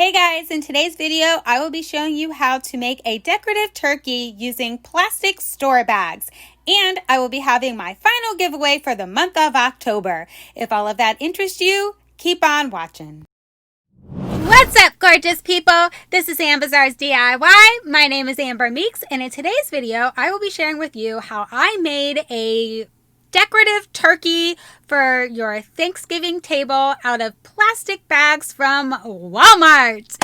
Hey guys, in today's video, I will be showing you how to make a decorative turkey using plastic store bags. And I will be having my final giveaway for the month of October. If all of that interests you, keep on watching. What's up, gorgeous people? This is Am Bazaar's DIY. My name is Amber Meeks, and in today's video, I will be sharing with you how I made a decorative turkey for your Thanksgiving table out of plastic bags from Walmart.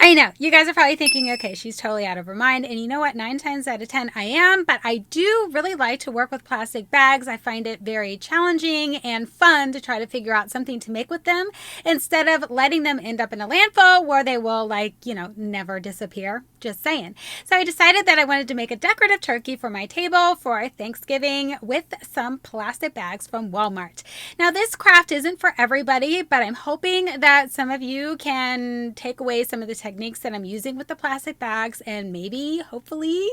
I know, you guys are probably thinking, okay, she's totally out of her mind. And you know what? 9 times out of 10, I am. But I do really like to work with plastic bags. I find it very challenging and fun to try to figure out something to make with them instead of letting them end up in a landfill where they will, never disappear. Just saying. So I decided that I wanted to make a decorative turkey for my table for Thanksgiving with some plastic bags from Walmart. Now, this craft isn't for everybody, but I'm hoping that some of you can take away some of the techniques that I'm using with the plastic bags and maybe, hopefully,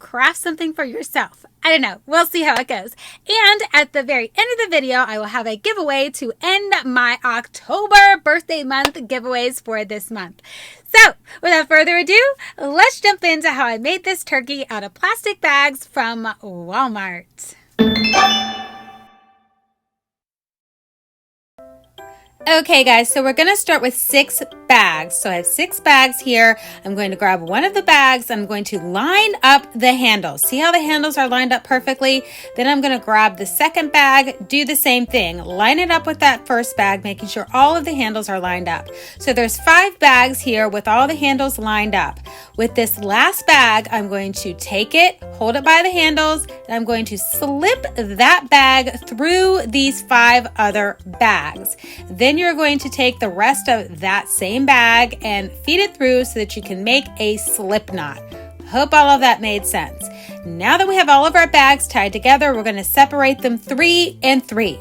craft something for yourself. I don't know. We'll see how it goes. And at the very end of the video, I will have a giveaway to end my October birthday month giveaways for this month. So, without further ado, let's jump into how I made this turkey out of plastic bags from Walmart. Okay guys, so we're going to start with 6 bags. So I have 6 bags here. I'm going to grab one of the bags. I'm going to line up the handles. See how the handles are lined up perfectly? Then I'm going to grab the second bag, do the same thing. Line it up with that first bag, making sure all of the handles are lined up. So there's 5 bags here with all the handles lined up. With this last bag, I'm going to take it, hold it by the handles, and I'm going to slip that bag through these 5 other bags. Then you're going to take the rest of that same bag and feed it through so that you can make a slip knot. Hope all of that made sense. Now that we have all of our bags tied together, we're going to separate them 3 and 3.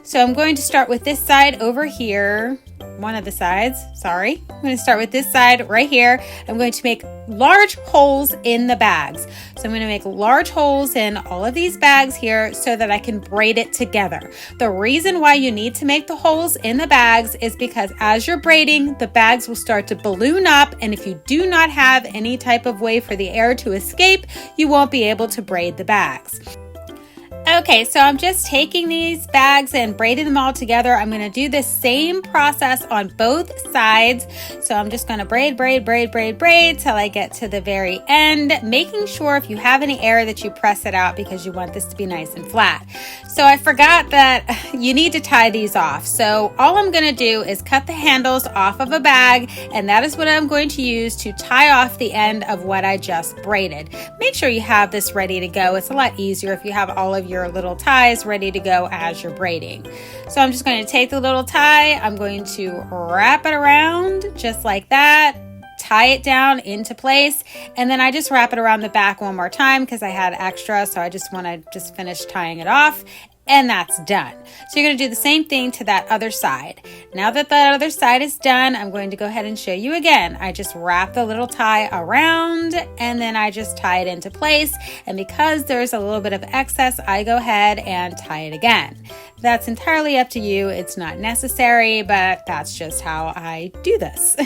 So I'm going to start with this side over here. One of the sides, sorry. I'm going to start with this side right here. I'm going to make large holes in the bags. So I'm going to make large holes in all of these bags here so that I can braid it together. The reason why you need to make the holes in the bags is because as you're braiding, the bags will start to balloon up, and if you do not have any type of way for the air to escape, you won't be able to braid the bags. Okay, so I'm just taking these bags and braiding them all together. I'm going to do the same process on both sides. So I'm just going to braid till I get to the very end, making sure if you have any air that you press it out because you want this to be nice and flat. So I forgot that you need to tie these off. So all I'm going to do is cut the handles off of a bag, and that is what I'm going to use to tie off the end of what I just braided. Make sure you have this ready to go. It's a lot easier if you have all of your little ties ready to go as you're braiding. So I'm just going to take the little tie, I'm going to wrap it around just like that, tie it down into place, and then I just wrap it around the back one more time because I had extra, so I just want to finish tying it off. And that's done. So you're going to do the same thing to that other side. Now that that other side is done, I'm going to go ahead and show you again. I just wrap the little tie around and then I just tie it into place. And because there's a little bit of excess, I go ahead and tie it again. That's entirely up to you. It's not necessary, but that's just how I do this.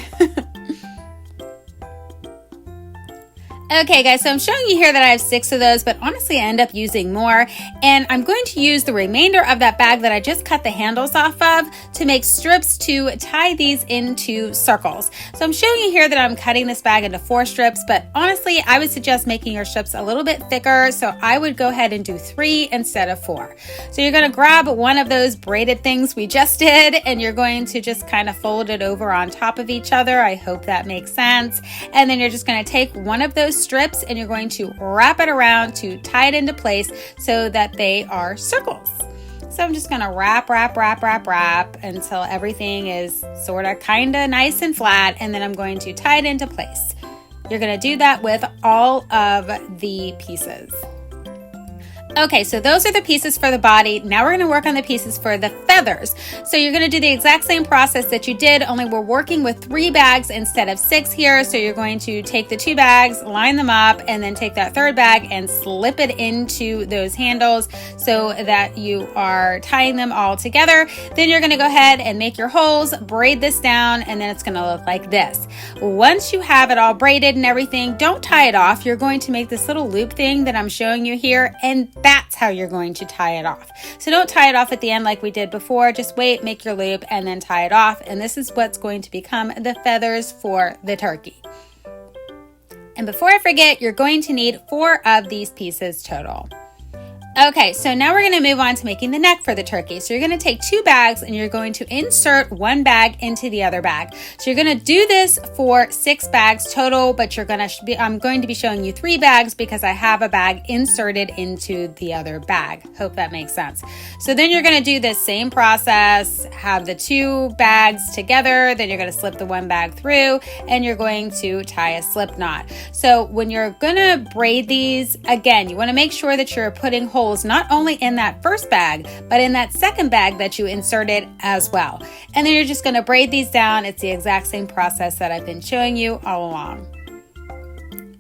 Okay guys, so I'm showing you here that I have 6 of those, but honestly I end up using more, and I'm going to use the remainder of that bag that I just cut the handles off of to make strips to tie these into circles. So I'm showing you here that I'm cutting this bag into 4 strips, but honestly I would suggest making your strips a little bit thicker, so I would go ahead and do 3 instead of 4. So you're going to grab one of those braided things we just did, and you're going to just kind of fold it over on top of each other. I hope that makes sense. And then you're just going to take one of those strips and you're going to wrap it around to tie it into place so that they are circles. So I'm just going to wrap until everything is sort of kind of nice and flat, and then I'm going to tie it into place. You're going to do that with all of the pieces. Okay, so those are the pieces for the body. Now we're gonna work on the pieces for the feathers. So you're gonna do the exact same process that you did, only we're working with 3 bags instead of 6 here. So you're going to take the 2 bags, line them up, and then take that 3rd bag and slip it into those handles so that you are tying them all together. Then you're gonna go ahead and make your holes, braid this down, and then it's gonna look like this. Once you have it all braided and everything, don't tie it off. You're going to make this little loop thing that I'm showing you here, and that's how you're going to tie it off. So don't tie it off at the end like we did before. Just wait, make your loop, and then tie it off. And this is what's going to become the feathers for the turkey. And before I forget, you're going to need 4 of these pieces total. Okay, so now we're going to move on to making the neck for the turkey. So you're going to take 2 bags and you're going to insert 1 bag into the other bag. So you're going to do this for 6 bags total, but I'm going to be showing you 3 bags because I have a bag inserted into the other bag. Hope that makes sense. So then you're going to do this same process, have the 2 bags together, then you're going to slip the 1 bag through, and you're going to tie a slip knot. So when you're going to braid these, again, you want to make sure that you're putting holes not only in that first bag, but in that second bag that you inserted as well. And then you're just going to braid these down. It's the exact same process that I've been showing you all along.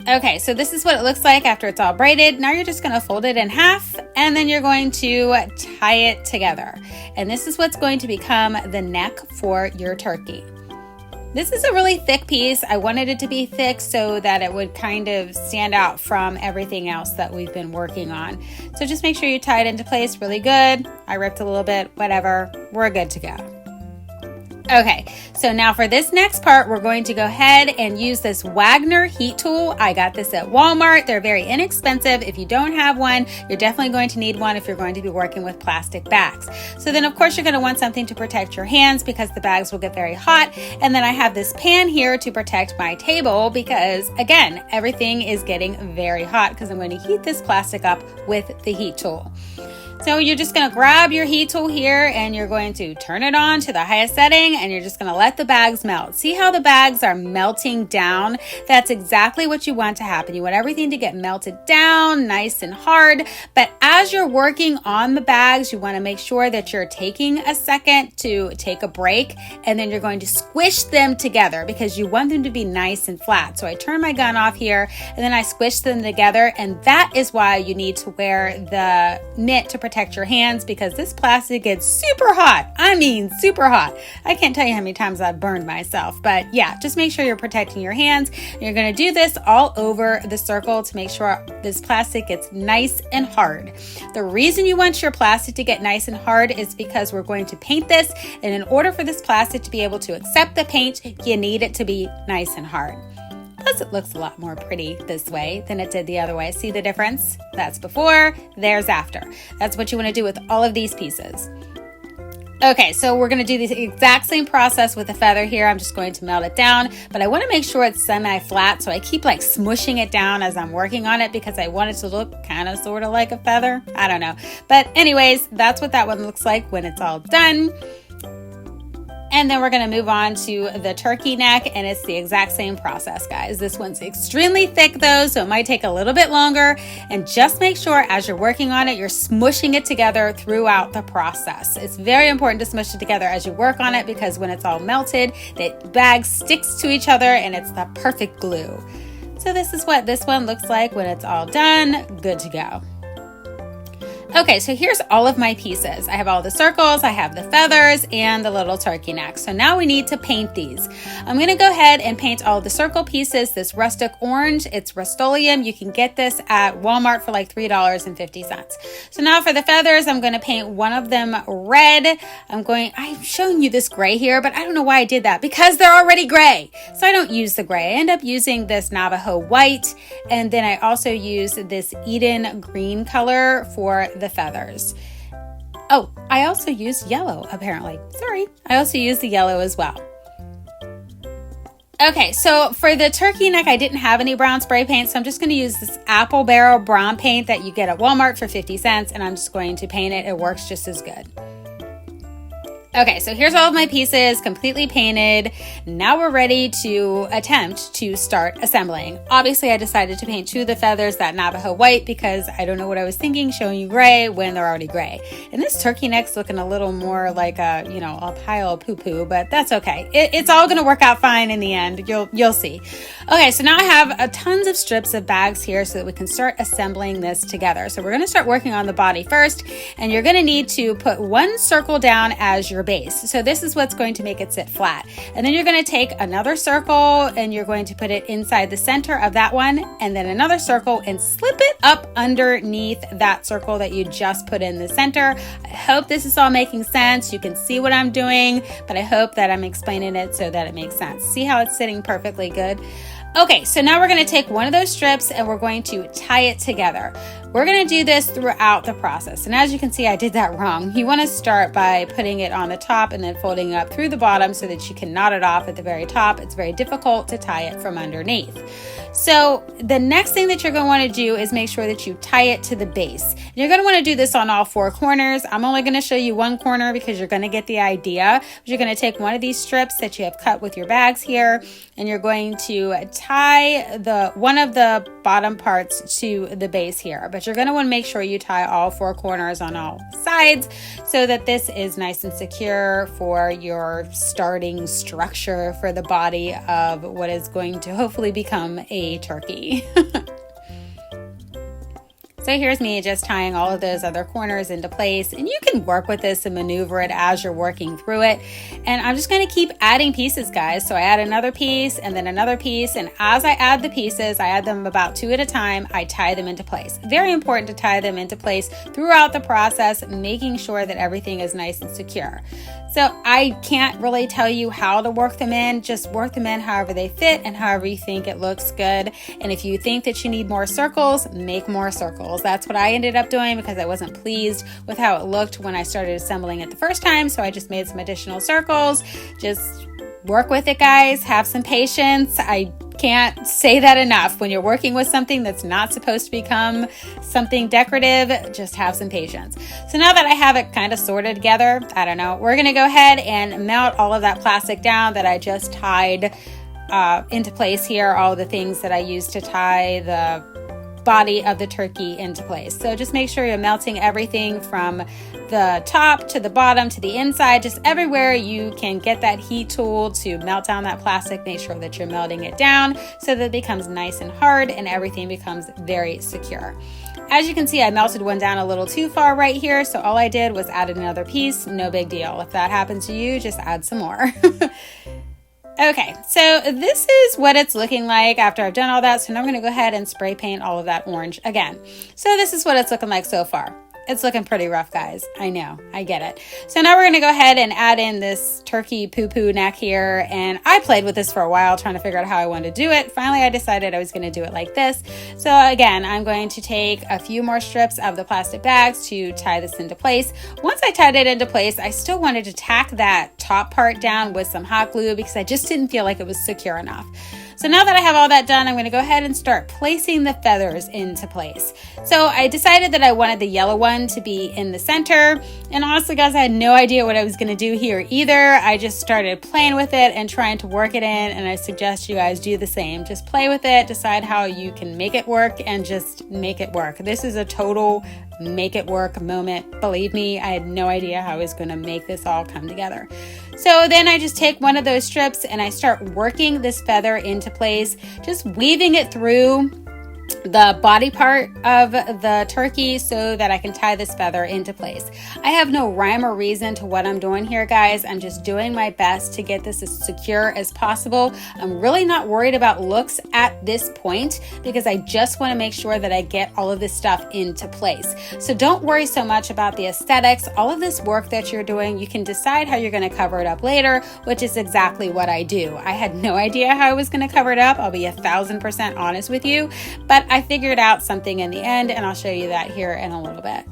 Okay, so this is what it looks like after it's all braided. Now you're just going to fold it in half, and then you're going to tie it together. And this is what's going to become the neck for your turkey. This is a really thick piece. I wanted it to be thick so that it would kind of stand out from everything else that we've been working on. So just make sure you tie it into place really good. I ripped a little bit, whatever. We're good to go. Okay, so now for this next part, we're going to go ahead and use this Wagner heat tool. I got this at Walmart. They're very inexpensive. If you don't have one, you're definitely going to need one if you're going to be working with plastic bags. So then of course you're going to want something to protect your hands because the bags will get very hot. And then I have this pan here to protect my table because again, everything is getting very hot because I'm going to heat this plastic up with the heat tool. So you're just going to grab your heat tool here and you're going to turn it on to the highest setting and you're just going to let the bags melt. See how the bags are melting down? That's exactly what you want to happen. You want everything to get melted down, nice and hard. But as you're working on the bags, you want to make sure that you're taking a second to take a break and then you're going to squish them together because you want them to be nice and flat. So I turn my gun off here and then I squish them together, and that is why you need to wear the mitt to protect your hands because this plastic gets super hot. I mean, super hot. I can't tell you how many times I've burned myself, but yeah, just make sure you're protecting your hands. And you're going to do this all over the circle to make sure this plastic gets nice and hard. The reason you want your plastic to get nice and hard is because we're going to paint this, and in order for this plastic to be able to accept the paint, you need it to be nice and hard. Plus, it looks a lot more pretty this way than it did the other way. See the difference? That's before, there's after. That's what you want to do with all of these pieces. Okay, so we're going to do the exact same process with the feather here. I'm just going to melt it down, but I want to make sure it's semi-flat, so I keep like smushing it down as I'm working on it because I want it to look kind of sort of like a feather. I don't know. But anyways, that's what that one looks like when it's all done. And then we're going to move on to the turkey neck, and it's the exact same process, guys. This one's extremely thick though, so it might take a little bit longer, and just make sure as you're working on it, you're smushing it together throughout the process. It's very important to smush it together as you work on it because when it's all melted, the bag sticks to each other and it's the perfect glue. So this is what this one looks like when it's all done. Good to go. Okay, so here's all of my pieces. I have all the circles, I have the feathers, and the little turkey neck. So now we need to paint these. I'm going to go ahead and paint all the circle pieces, this rustic orange. It's Rust-Oleum. You can get this at Walmart for like $3.50. So now for the feathers, I'm going to paint one of them red. I'm showing you this gray here, but I don't know why I did that because they're already gray. So I don't use the gray. I end up using this Navajo white, and then I also use this Eden green color for the feathers. Oh, I also used yellow apparently. Sorry. I also used the yellow as well. Okay, so for the turkey neck, I didn't have any brown spray paint, so I'm just going to use this apple barrel brown paint that you get at Walmart for 50 cents, and I'm just going to paint it. It works just as good. Okay, so here's all of my pieces completely painted. Now we're ready to attempt to start assembling. Obviously, I decided to paint 2 of the feathers that Navajo white because I don't know what I was thinking showing you gray when they're already gray. And this turkey neck's looking a little more like a, you know, a pile of poo-poo, but that's okay. It's all gonna work out fine in the end. You'll see. Okay, so now I have tons of strips of bags here so that we can start assembling this together. So we're gonna start working on the body first, and you're gonna need to put 1 circle down as your base. So this is what's going to make it sit flat. And then you're going to take another circle and you're going to put it inside the center of that one, and then another circle and slip it up underneath that circle that you just put in the center. I hope this is all making sense. You can see what I'm doing, but I hope that I'm explaining it so that it makes sense. See how it's sitting perfectly good? Okay, so now we're going to take one of those strips and we're going to tie it together. We're going to do this throughout the process. And as you can see, I did that wrong. You want to start by putting it on the top and then folding it up through the bottom so that you can knot it off at the very top. It's very difficult to tie it from underneath. So the next thing that you're going to want to do is make sure that you tie it to the base. You're going to want to do this on all 4 corners. I'm only going to show you 1 corner because you're going to get the idea. But you're going to take one of these strips that you have cut with your bags here, and you're going to tie one of the bottom parts to the base here. But you're going to want to make sure you tie all 4 corners on all sides so that this is nice and secure for your starting structure for the body of what is going to hopefully become a turkey. So here's me just tying all of those other corners into place, and you can work with this and maneuver it as you're working through it. And I'm just going to keep adding pieces, guys. So I add another piece and then another piece, and as I add the pieces, I add them about 2 at a time. I tie them into place. Very important to tie them into place throughout the process, making sure that everything is nice and secure. So I can't really tell you how to work them in. Just work them in however they fit and however you think it looks good. And if you think that you need more circles, make more circles. That's what I ended up doing because I wasn't pleased with how it looked when I started assembling it the first time. So I just made some additional circles. Just work with it, guys. Have some patience. I can't say that enough. When you're working with something that's not supposed to become something decorative, just have some patience. So now that I have it kind of sorted together, I don't know, we're going to go ahead and mount all of that plastic down that I just tied into place here, all the things that I used to tie the body of the turkey into place. So just make sure you're melting everything from the top to the bottom to the inside, just everywhere you can get that heat tool to melt down that plastic. Make sure that you're melting it down so that it becomes nice and hard and everything becomes very secure. As you can see, I melted one down a little too far right here, so all I did was add another piece. No big deal. If that happens to you, just add some more. Okay, so this is what it's looking like after I've done all that. So now I'm going to go ahead and spray paint all of that orange again. So this is what it's looking like so far. It's looking pretty rough, guys. I know, I get it. So now we're going to go ahead and add in this turkey poo-poo neck here. And I played with this for a while trying to figure out how I wanted to do it. Finally, I decided I was going to do it like this. So again, I'm going to take a few more strips of the plastic bags to tie this into place. Once I tied it into place, I still wanted to tack that top part down with some hot glue because I just didn't feel like it was secure enough. So now that I have all that done, I'm going to go ahead and start placing the feathers into place. So I decided that I wanted the yellow one to be in the center. And honestly, guys, I had no idea what I was going to do here either. I just started playing with it and trying to work it in. And I suggest you guys do the same. Just play with it, decide how you can make it work, and just make it work. This is a total make it work moment. Believe me, I had no idea how I was going to make this all come together. So then I just take one of those strips and I start working this feather into place, just weaving it through the body part of the turkey so that I can tie this feather into place. I have no rhyme or reason to what I'm doing here, guys. I'm just doing my best to get this as secure as possible. I'm really not worried about looks at this point because I just want to make sure that I get all of this stuff into place. So don't worry so much about the aesthetics. All of this work that you're doing, you can decide how you're going to cover it up later, which is exactly what I do. I had no idea how I was going to cover it up. I'll be 1,000% honest with you, but I figured out something in the end, and I'll show you that here in a little bit.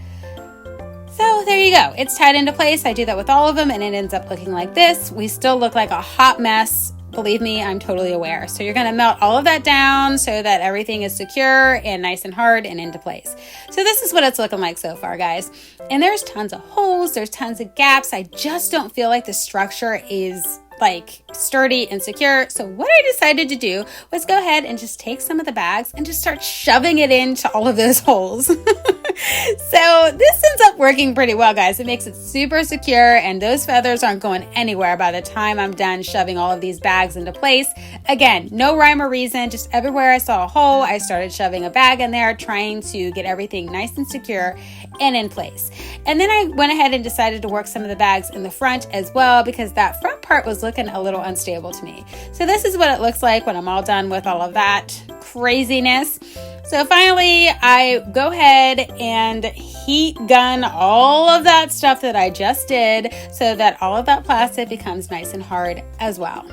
So there you go. It's tied into place. I do that with all of them, and it ends up looking like this. We still look like a hot mess believe me, I'm totally aware. So you're going to melt all of that down so that everything is secure and nice and hard and into place. So this is what it's looking like so far, guys. And there's tons of holes, there's tons of gaps. I just don't feel like the structure is like sturdy and secure. So what I decided to do was go ahead and just take some of the bags and just start shoving it into all of those holes. So this ends up working pretty well, guys. It makes it super secure and those feathers aren't going anywhere by the time I'm done shoving all of these bags into place. Again, no rhyme or reason, just everywhere I saw a hole, I started shoving a bag in there, trying to get everything nice and secure and in place. And then I went ahead and decided to work some of the bags in the front as well, because that front part was looking a little unstable to me. So this is what it looks like when I'm all done with all of that craziness. So finally, I go ahead and heat gun all of that stuff that I just did so that all of that plastic becomes nice and hard as well.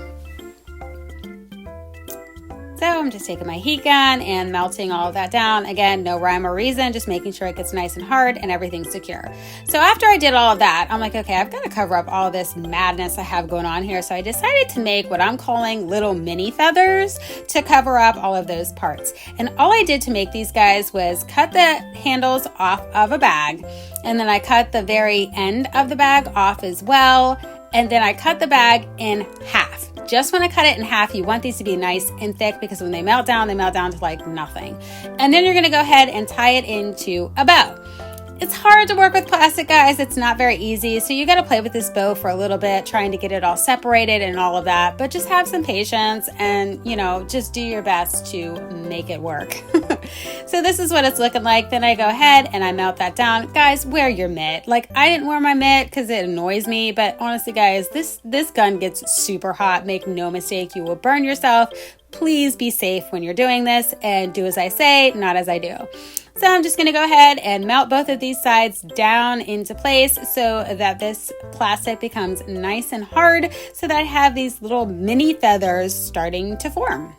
So I'm just taking my heat gun and melting all of that down. Again, no rhyme or reason, just making sure it gets nice and hard and everything's secure. So after I did all of that, I'm like, okay, I've got to cover up all this madness I have going on here. So I decided to make what I'm calling little mini feathers to cover up all of those parts. And all I did to make these guys was cut the handles off of a bag. And then I cut the very end of the bag off as well. And then I cut the bag in half. Just when I cut it in half, you want these to be nice and thick because when they melt down to like nothing. And then you're going to go ahead and tie it into a bow. It's hard to work with plastic, guys. It's not very easy. So you got to play with this bow for a little bit, trying to get it all separated and all of that. But just have some patience and, just do your best to make it work. So this is what it's looking like. Then I go ahead and I melt that down. Guys, wear your mitt. Like, I didn't wear my mitt because it annoys me. But honestly, guys, this gun gets super hot. Make no mistake, you will burn yourself. Please be safe when you're doing this and do as I say, not as I do. So I'm just going to go ahead and melt both of these sides down into place so that this plastic becomes nice and hard so that I have these little mini feathers starting to form.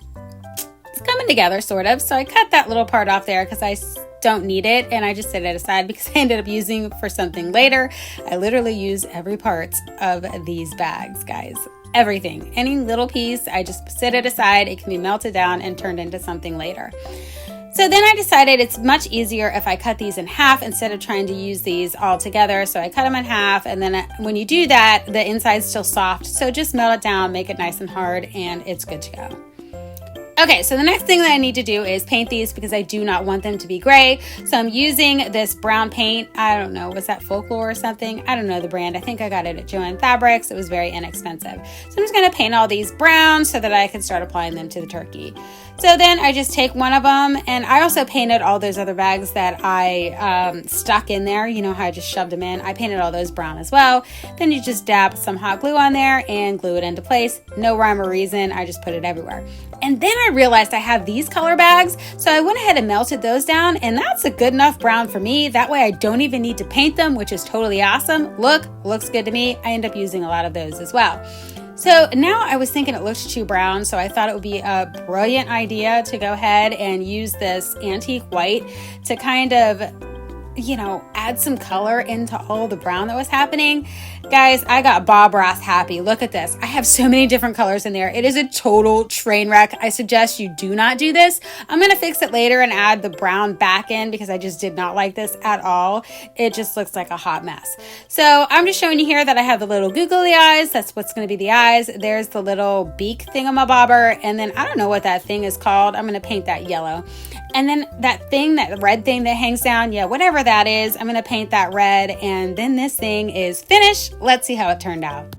It's coming together sort of. So I cut that little part off there because I don't need it and I just set it aside because I ended up using it for something later. I literally use every part of these bags, guys. Everything, any little piece, I just set it aside. It can be melted down and turned into something later. So then I decided it's much easier if I cut these in half instead of trying to use these all together. So I cut them in half, and then when you do that, the inside's still soft. So just melt it down, make it nice and hard, and it's good to go. Okay, so the next thing that I need to do is paint these because I do not want them to be gray. So I'm using this brown paint. I don't know, was that Folklore or something? I don't know the brand. I think I got it at Joann Fabrics. It was very inexpensive. So I'm just going to paint all these brown so that I can start applying them to the turkey. So then I just take one of them, and I also painted all those other bags that I stuck in there. You know how I just shoved them in? I painted all those brown as well. Then you just dab some hot glue on there and glue it into place. No rhyme or reason. I just put it everywhere. And then I realized I have these color bags, so I went ahead and melted those down, and that's a good enough brown for me. That way I don't even need to paint them, which is totally awesome. Looks good to me. I end up using a lot of those as well. So now I was thinking it looked too brown, so I thought it would be a brilliant idea to go ahead and use this antique white to kind of, add some color into all the brown that was happening. Guys, I got Bob Ross happy. Look at this. I have so many different colors in there. It is a total train wreck. I suggest you do not do this. I'm going to fix it later and add the brown back in because I just did not like this at all. It just looks like a hot mess. So I'm just showing you here that I have the little googly eyes. That's what's going to be the eyes. There's the little beak thingamabobber. And then I don't know what that thing is called. I'm going to paint that yellow. And then that red thing that hangs down, whatever that is, I'm going to paint that red. And then this thing is finished. Let's see how it turned out.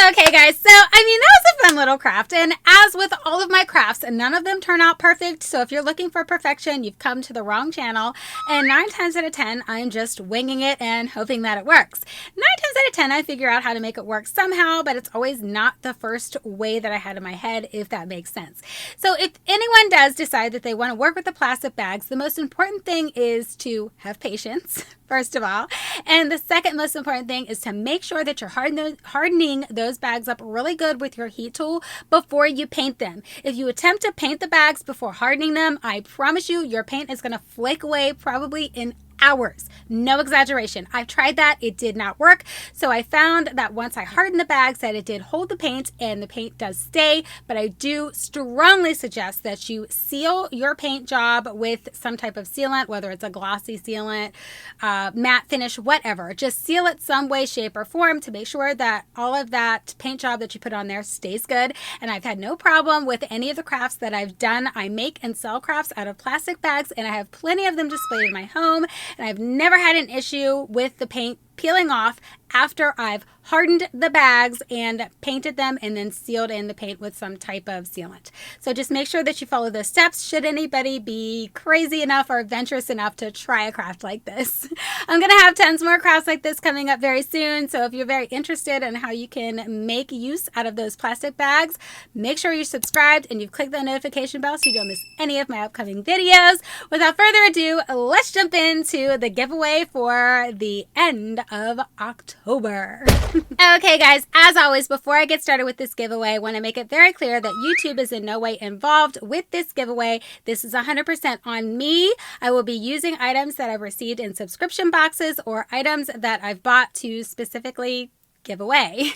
Okay, guys, so that was a fun little craft. And as with all of my crafts, none of them turn out perfect. So if you're looking for perfection, you've come to the wrong channel. And 9 times out of 10, I'm just winging it and hoping that it works. 9 times out of 10, I figure out how to make it work somehow, but it's always not the first way that I had in my head, if that makes sense. So if anyone does decide that they want to work with the plastic bags, the most important thing is to have patience, first of all. And the second most important thing is to make sure that you're hardening those bags up really good with your heat tool before you paint them. If you attempt to paint the bags before hardening them, I promise you your paint is going to flake away probably in hours. No exaggeration. I've tried that. It did not work. So I found that once I hardened the bags that it did hold the paint and the paint does stay, but I do strongly suggest that you seal your paint job with some type of sealant, whether it's a glossy sealant, matte finish, whatever. Just seal it some way, shape, or form to make sure that all of that paint job that you put on there stays good. And I've had no problem with any of the crafts that I've done. I make and sell crafts out of plastic bags, and I have plenty of them displayed in my home. And I've never had an issue with the paint peeling off after I've hardened the bags and painted them and then sealed in the paint with some type of sealant. So just make sure that you follow those steps should anybody be crazy enough or adventurous enough to try a craft like this. I'm going to have tons more crafts like this coming up very soon. So if you're very interested in how you can make use out of those plastic bags, make sure you're subscribed and you've clicked the notification bell so you don't miss any of my upcoming videos. Without further ado, let's jump into the giveaway for the end of October. Okay guys, as always, before I get started with this giveaway, I want to make it very clear that YouTube is in no way involved with this giveaway. This is 100% on me. I will be using items that I've received in subscription boxes or items that I've bought to specifically give away.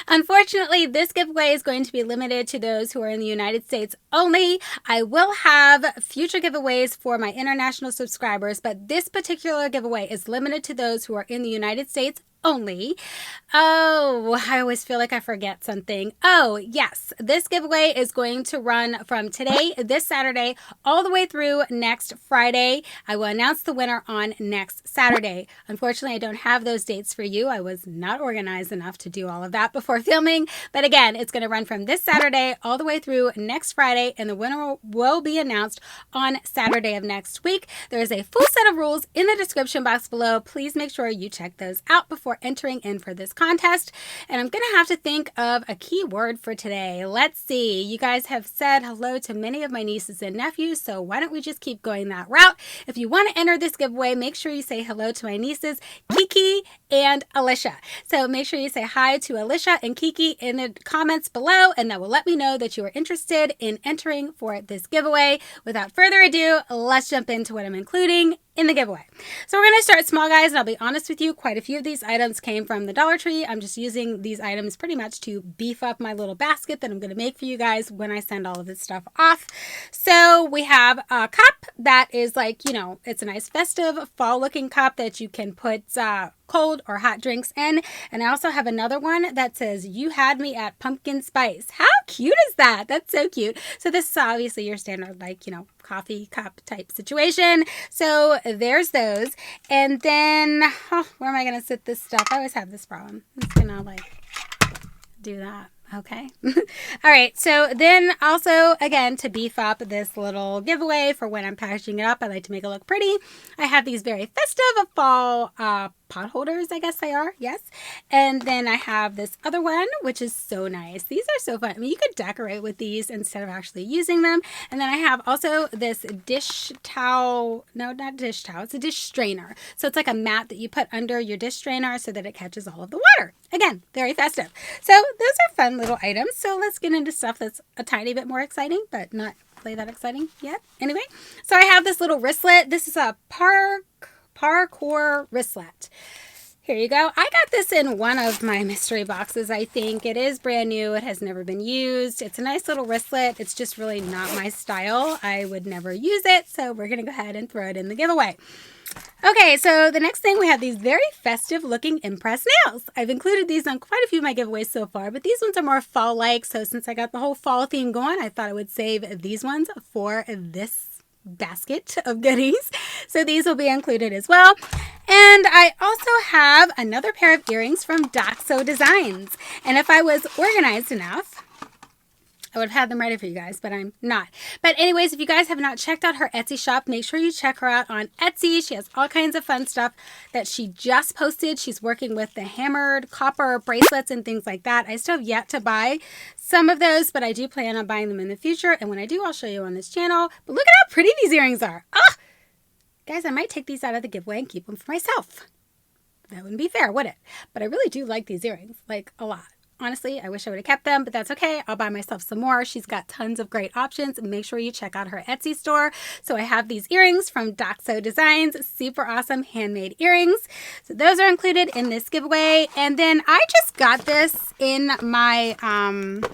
Unfortunately, this giveaway is going to be limited to those who are in the United States only. I will have future giveaways for my international subscribers, but this particular giveaway is limited to those who are in the United States only. Oh, I always feel like I forget something. Oh, yes. This giveaway is going to run from today, this Saturday, all the way through next Friday. I will announce the winner on next Saturday. Unfortunately, I don't have those dates for you. I was not organized enough to do all of that before filming. But again, it's going to run from this Saturday all the way through next Friday, and the winner will be announced on Saturday of next week. There is a full set of rules in the description box below. Please make sure you check those out before entering in for this contest. And I'm going to have to think of a key word for today. Let's see. You guys have said hello to many of my nieces and nephews, so why don't we just keep going that route? If you want to enter this giveaway, make sure you say hello to my nieces, Kiki and Alisha. So make sure you say hi to Alisha and Kiki in the comments below, and that will let me know that you are interested in entering for this giveaway. Without further ado, let's jump into what I'm including in the giveaway. So we're going to start small, guys, and I'll be honest with you, quite a few of these items came from the Dollar Tree. I'm just using these items pretty much to beef up my little basket that I'm going to make for you guys when I send all of this stuff off. So we have a cup that is like, you know, it's a nice festive fall looking cup that you can put cold or hot drinks in. And I also have another one that says, "You had me at pumpkin spice." How cute is that? That's so cute. So this is obviously your standard, like, you know, coffee cup type situation. So there's those. And then, where am I going to sit this stuff? I always have this problem. I'm just going to like do that. Okay. All right. So then also, again, to beef up this little giveaway for when I'm packaging it up, I like to make it look pretty. I have these very festive fall pot holders, I guess they are. Yes. And then I have this other one, which is so nice. These are so fun. I mean, you could decorate with these instead of actually using them. And then I have also this dish towel. No, not dish towel. It's a dish strainer. So it's like a mat that you put under your dish strainer so that it catches all of the water. Again, very festive. So those are fun little items. So let's get into stuff that's a tiny bit more exciting, but not really that exciting yet. Anyway, so I have this little wristlet. This is a parkour wristlet. Here you go. I got this in one of my mystery boxes, I think. It is brand new. It has never been used. It's a nice little wristlet. It's just really not my style. I would never use it, so we're going to go ahead and throw it in the giveaway. Okay, so the next thing, we have these very festive looking impress nails. I've included these on quite a few of my giveaways so far, but these ones are more fall-like, so since I got the whole fall theme going, I thought I would save these ones for this basket of goodies. So these will be included as well. And I also have another pair of earrings from Doxo Designs. And if I was organized enough, I would have had them ready for you guys, but I'm not. But anyways, if you guys have not checked out her Etsy shop, make sure you check her out on Etsy. She has all kinds of fun stuff that she just posted. She's working with the hammered copper bracelets and things like that. I still have yet to buy some of those, but I do plan on buying them in the future. And when I do, I'll show you on this channel. But look at how pretty these earrings are. Ah! Guys, I might take these out of the giveaway and keep them for myself. That wouldn't be fair, would it? But I really do like these earrings, like a lot. Honestly, I wish I would have kept them, but that's okay. I'll buy myself some more. She's got tons of great options. Make sure you check out her Etsy store. So I have these earrings from Doxo Designs, super awesome handmade earrings. So those are included in this giveaway. And then I just got this in my, I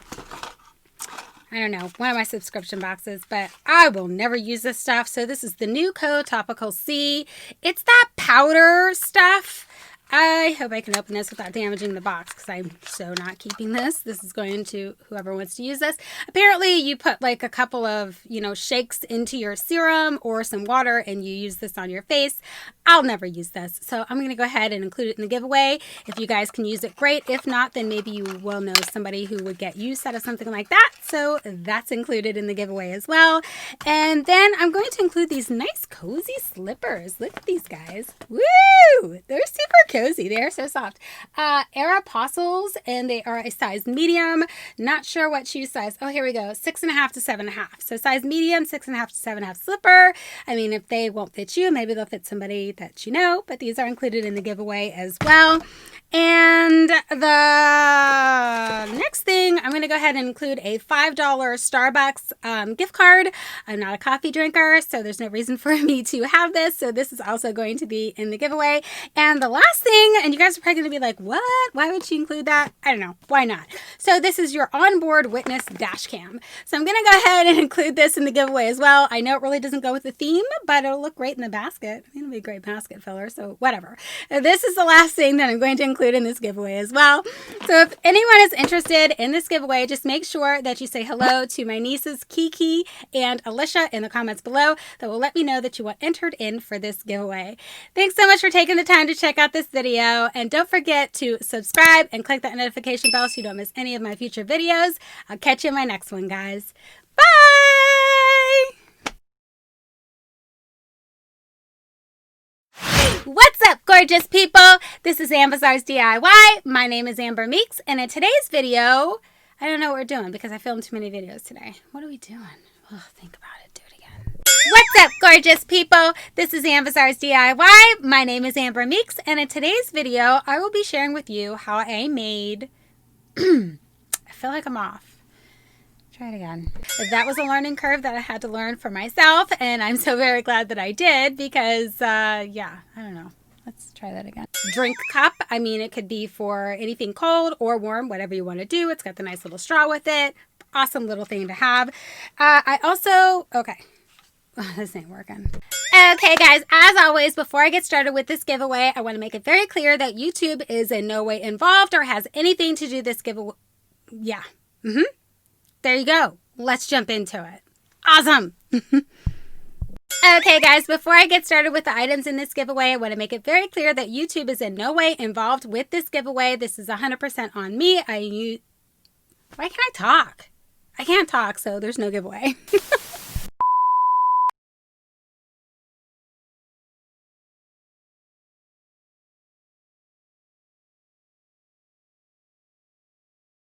don't know, one of my subscription boxes, but I will never use this stuff. So this is the Nuco Topical C. It's that powder stuff. I hope I can open this without damaging the box because I'm so not keeping this. This is going to whoever wants to use this. Apparently you put like a couple of, shakes into your serum or some water and you use this on your face. I'll never use this. So I'm going to go ahead and include it in the giveaway. If you guys can use it, great. If not, then maybe you will know somebody who would get use out of something like that. So that's included in the giveaway as well. And then I'm going to include these nice cozy slippers. Look at these guys. Woo! They're super cozy. They are so soft. Aeropostles, and they are a size medium. Not sure what shoe size. Oh, here we go. 6.5 to 7.5. So size medium, 6.5 to 7.5 slipper. I mean, if they won't fit you, maybe they'll fit somebody that you know, but these are included in the giveaway as well. And the next thing, I'm going to go ahead and include a $5 Starbucks gift card. I'm not a coffee drinker, so there's no reason for me to have this. So this is also going to be in the giveaway. And the last thing, and you guys are probably going to be like, what? Why would she include that? I don't know. Why not? So this is your onboard witness dash cam. So I'm going to go ahead and include this in the giveaway as well. I know it really doesn't go with the theme, but it'll look great in the basket. It'll be a great basket filler, so whatever. This is the last thing that I'm going to include in this giveaway as well. So if anyone is interested in this giveaway, just make sure that you say hello to my nieces Kiki and Alisha in the comments below. That will let me know that you are entered in for this giveaway. Thanks so much for taking the time to check out this video, and don't forget to subscribe and click that notification bell so you don't miss any of my future videos. I'll catch you in my next one, guys. Bye! What's up, gorgeous people? This is Ambazar's DIY. My name is Amber Meeks, and in today's video, I don't know what we're doing because I filmed too many videos today. What are we doing? Oh, think about it. Do it again. What's up, gorgeous people? This is Ambazar's DIY. My name is Amber Meeks, and in today's video, I will be sharing with you how I made... I feel like I'm off. Try it again. That was a learning curve that I had to learn for myself, and I'm so very glad that I did because, yeah, I don't know. Let's try that again. Drink cup. I mean, it could be for anything cold or warm, whatever you want to do. It's got the nice little straw with it. Awesome little thing to have. I also, okay. Oh, this ain't working. Okay, guys, as always, before I get started with this giveaway, I want to make it very clear that YouTube is in no way involved or has anything to do with this giveaway. Yeah. There you go. Let's jump into it. Awesome. Okay, guys, before I get started with the items in this giveaway, I want to make it very clear that YouTube is in no way involved with this giveaway. This is 100% on me. Why can't I talk? I can't talk, so there's no giveaway.